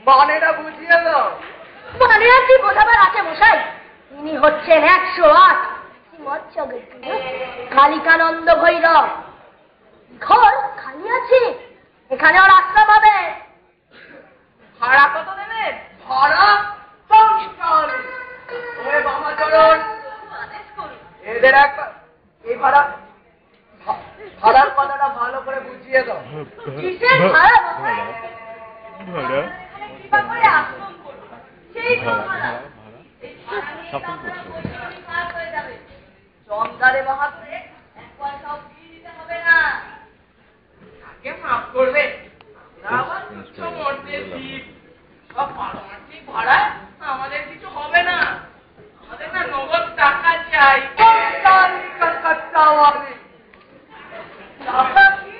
মানেটা বুঝিয়ে দাও। মানে আর কি বোঝাবার আছে মশাই? ইনি হচ্ছেন 108 কালিকানন্দ ভৈরব। ঘর খালি আছে, এখানেও রাস্তা পাবে। ভাড়া কত দেবেন? ভাড়া বামাচরণ এদের একবার এই ভাড়ার কথাটা ভালো করে বুঝিয়ে দাও। কিসের ভাড়া? জমদারে বাহাদুরে এক পয়সাও ফি দিতে হবে না। তাকে মাফ করবে, সব পারমার্থিক ভাড়ায় আমাদের কিছু হবে না। আমাদের না নগদ টাকা চাই। টাকা কি?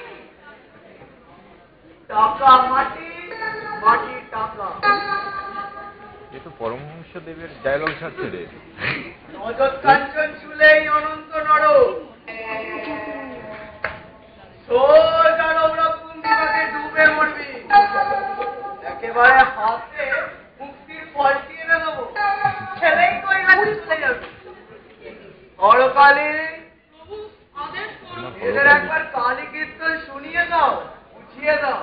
টাকা মাটি, মাটি টাকা। এ তো পরমহংস দেবের ডায়লগ ছাড়ছে রে। নজর কাঞ্চন চুলেই অনন্ত নর, সোজা রৌরকুম বিভাগে ডুবে মরবি। একেবারে হাতে মুক্তির ফলটি এনে দেবো, ছেলেই কৈলাসে চলে যাবে। হরকালী এদের একবার কালী কীর্তন শুনিয়ে দাও, বুঝিয়ে দাও।